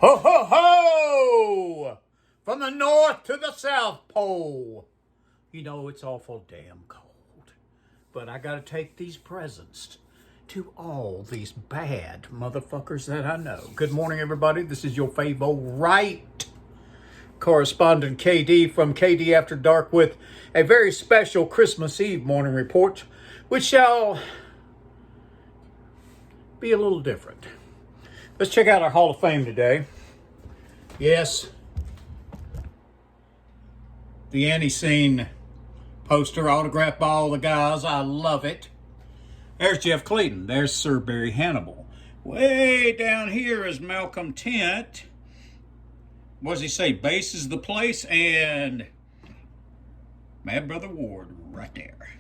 Ho, ho, ho! From the North to the South Pole. You know, it's awful damn cold. But I gotta take these presents to all these bad motherfuckers that I know. Good morning, everybody. This is your favorite correspondent KD from KD After Dark with a very special Christmas Eve morning report, which shall be a little different. Let's check out our Hall of Fame today. Yes, the anti-scene poster autographed by all the guys. I love it. There's Jeff Clayton. There's Sir Barry Hannibal. Way down here is Malcolm Tent. What does he say? Base is the place, and Mad Brother Ward right there.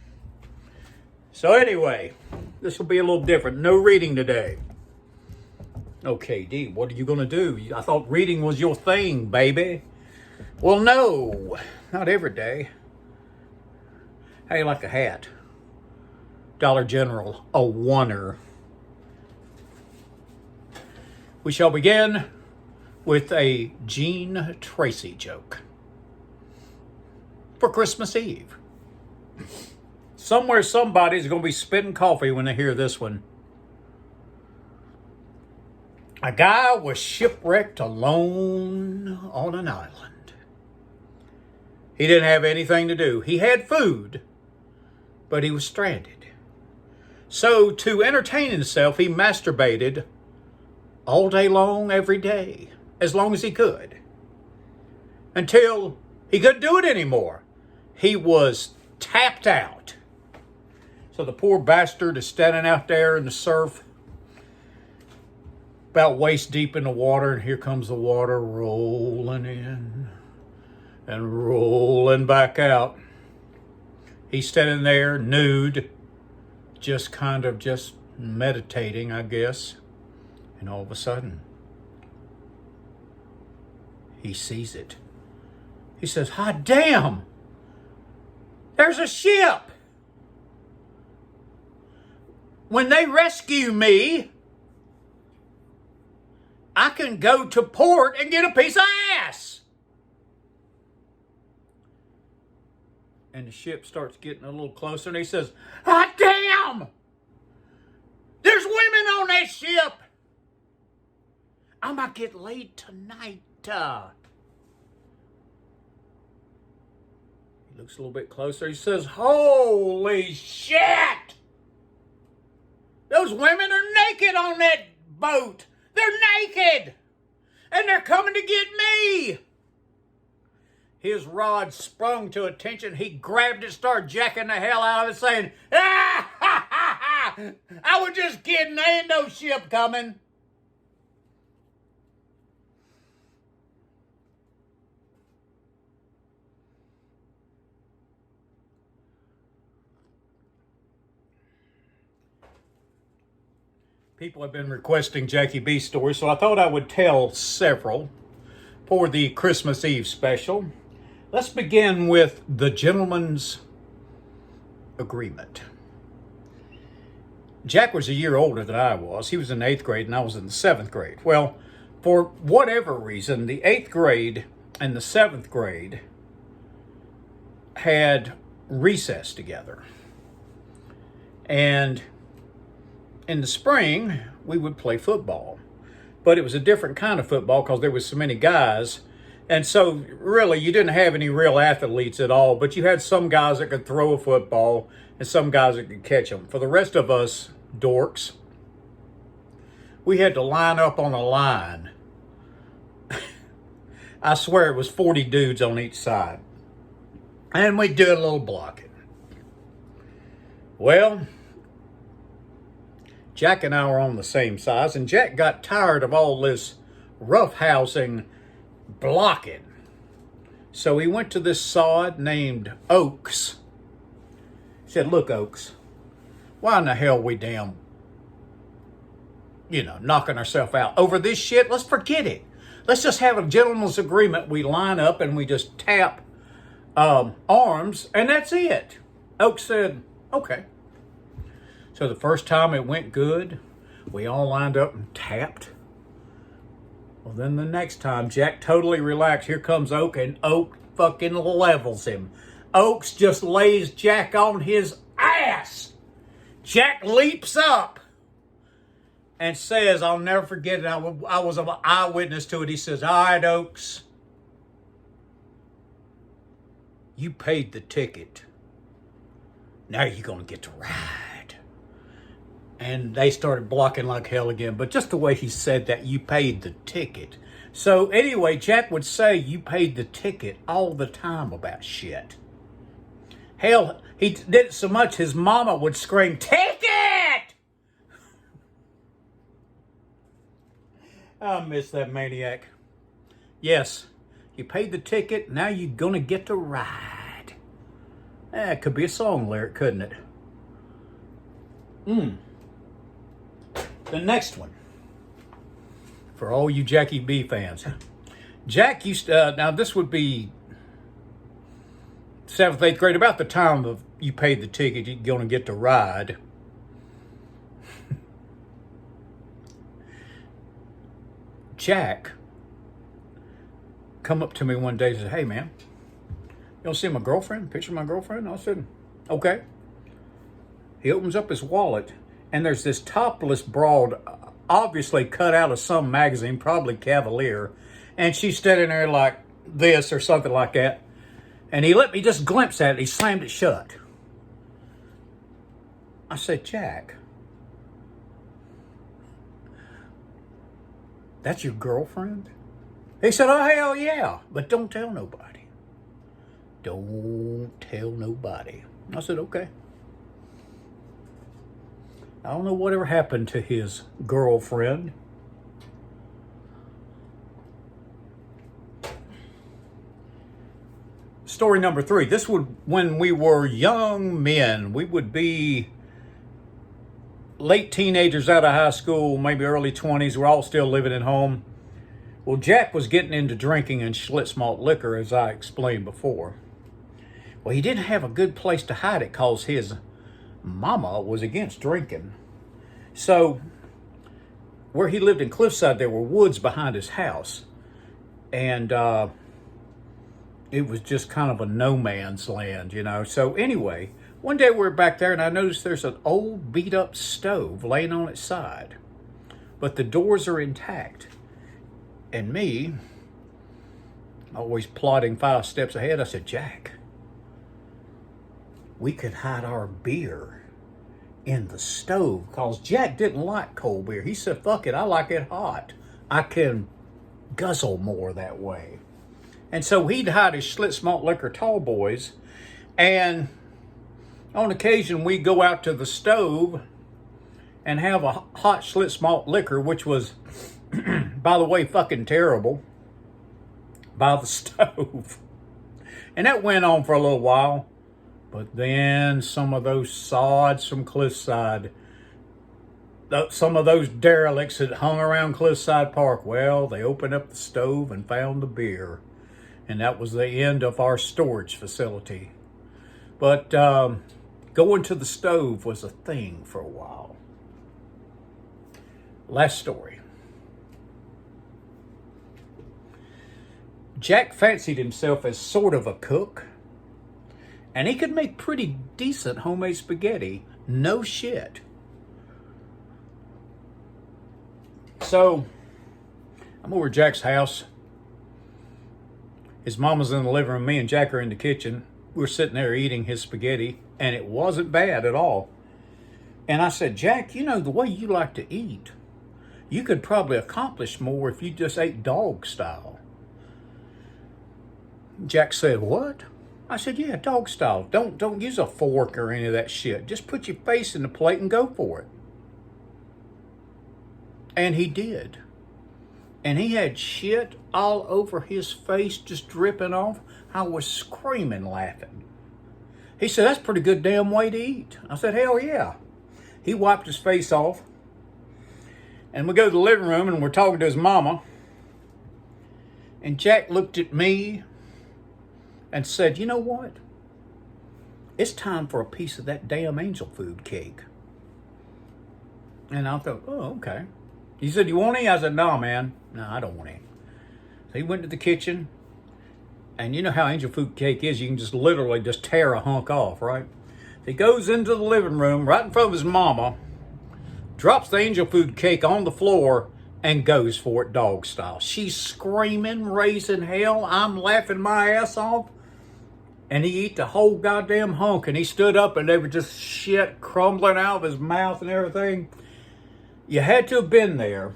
So anyway, this will be a little different. No reading today. Okay, D, what are you going to do? I thought reading was your thing, baby. Well, no, not every day. How you like a hat? Dollar General, a oneer. We shall begin with a Gene Tracy joke for Christmas Eve. Somewhere somebody's going to be spitting coffee when they hear this one. A guy was shipwrecked alone on an island. He didn't have anything to do. He had food, but he was stranded. So to entertain himself, he masturbated all day long, every day, as long as he could, until he couldn't do it anymore. He was tapped out. So the poor bastard is standing out there in the surf, about waist deep in the water, and here comes the water rolling in and rolling back out. He's standing there nude, just kind of just meditating, I guess. And all of a sudden, he sees it. He says, "Hot damn! There's a ship! When they rescue me, I can go to port and get a piece of ass." And the ship starts getting a little closer, and he says, "Hot damn! There's women on that ship! I'm gonna get laid tonight." He looks a little bit closer. He says, "Holy shit! Those women are naked on that boat! They're naked! And they're coming to get me!" His rod sprung to attention. He grabbed it, started jacking the hell out of it, saying, "Ah, ha, ha, ha! I was just kidding. There ain't no ship coming." People have been requesting Jackie B stories, so I thought I would tell several for the Christmas Eve special. Let's begin with the gentleman's agreement. Jack was a year older than I was. He was in 8th grade and I was in the 7th grade. Well, for whatever reason, the 8th grade and the 7th grade had recess together. And in the spring, we would play football. But it was a different kind of football because there was so many guys. And so, really, you didn't have any real athletes at all. But you had some guys that could throw a football and some guys that could catch them. For the rest of us dorks, we had to line up on a line. I swear it was 40 dudes on each side. And we'd do a little blocking. Well, Jack and I were on the same size, and Jack got tired of all this roughhousing blocking. So he went to this sod named Oaks. He said, "Look, Oaks, why in the hell we damn, knocking ourselves out over this shit? Let's forget it. Let's just have a gentleman's agreement. We line up and we just tap arms, and that's it." Oaks said, "Okay." So the first time it went good. We all lined up and tapped. Well, then the next time, Jack totally relaxed. Here comes Oak, and Oak fucking levels him. Oaks just lays Jack on his ass. Jack leaps up and says, I'll never forget it. I was an eyewitness to it. He says, all right, Oaks, you paid the ticket. Now you're going to get to ride. And they started blocking like hell again. But just the way he said that, you paid the ticket. So anyway, Jack would say you paid the ticket all the time about shit. Hell, he did it so much his mama would scream, ticket! I miss that maniac. Yes, you paid the ticket, now you're going to get to ride. It could be a song lyric, couldn't it? The next one, for all you Jackie B fans. Jack used to, now this would be 7th, 8th grade, about the time of you paid the ticket, you're going to get to ride. Jack come up to me one day and said, hey man, you want to see my girlfriend? Picture of my girlfriend? I said, okay. He opens up his wallet, and there's this topless broad, obviously cut out of some magazine, probably Cavalier, and she's standing there like this or something like that. And he let me just glimpse at it. He slammed it shut. I said, Jack, that's your girlfriend? He said, oh, hell yeah, but don't tell nobody. Don't tell nobody. I said, okay. I don't know whatever happened to his girlfriend. Story number 3. This would, when we were young men, we would be late teenagers out of high school, maybe early 20s. We're all still living at home. Well, Jack was getting into drinking and Schlitz malt liquor, as I explained before. Well, he didn't have a good place to hide it because his mama was against drinking. So, where he lived in Cliffside, there were woods behind his house. And it was just kind of a no man's land, you know. So anyway, one day we're back there and I noticed there's an old beat up stove laying on its side. But the doors are intact. And me, always plotting 5 steps ahead, I said, Jack, we could hide our beer in the stove, because Jack didn't like cold beer. He said, fuck it, I like it hot. I can guzzle more that way. And so he'd hide his Schlitz malt liquor tall boys, and on occasion we'd go out to the stove and have a hot Schlitz malt liquor, which was, by the way, fucking terrible, by the stove. And that went on for a little while. But then some of those sods from Cliffside, some of those derelicts that hung around Cliffside Park, well, they opened up the stove and found the beer. And that was the end of our storage facility. But going to the stove was a thing for a while. Last story. Jack fancied himself as sort of a cook. And he could make pretty decent homemade spaghetti. No shit. So, I'm over at Jack's house. His mama's in the living room. Me and Jack are in the kitchen. We're sitting there eating his spaghetti. And it wasn't bad at all. And I said, Jack, you know, the way you like to eat, you could probably accomplish more if you just ate dog style. Jack said, what? I said, yeah, dog style. Don't use a fork or any of that shit. Just put your face in the plate and go for it. And he did. And he had shit all over his face just dripping off. I was screaming laughing. He said, that's a pretty good damn way to eat. I said, hell yeah. He wiped his face off. And we go to the living room and we're talking to his mama. And Jack looked at me and said, you know what? It's time for a piece of that damn angel food cake. And I thought, oh, okay. He said, you want any? I said, no, man. No, I don't want any. So he went to the kitchen, and you know how angel food cake is. You can just literally just tear a hunk off, right? So he goes into the living room right in front of his mama, drops the angel food cake on the floor, and goes for it dog style. She's screaming, raising hell. I'm laughing my ass off. And he ate the whole goddamn hunk, and he stood up, and they were just shit crumbling out of his mouth and everything. You had to have been there.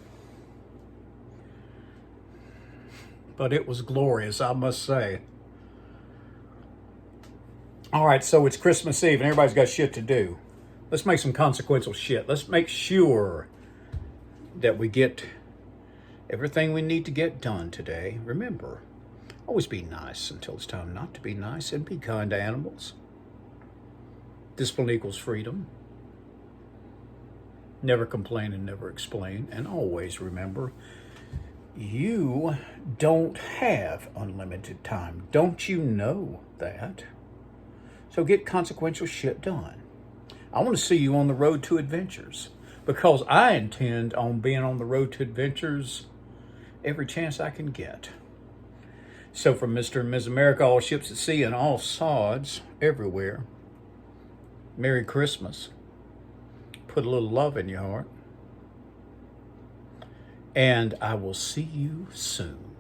But it was glorious, I must say. All right, so it's Christmas Eve, and everybody's got shit to do. Let's make some consequential shit. Let's make sure that we get everything we need to get done today. Remember, always be nice until it's time not to be nice, and be kind to animals. Discipline equals freedom. Never complain and never explain. And always remember, you don't have unlimited time. Don't you know that? So get consequential shit done. I want to see you on the road to adventures, because I intend on being on the road to adventures every chance I can get. So from Mr. and Ms. America, all ships at sea and all sods everywhere, Merry Christmas. Put a little love in your heart. And I will see you soon.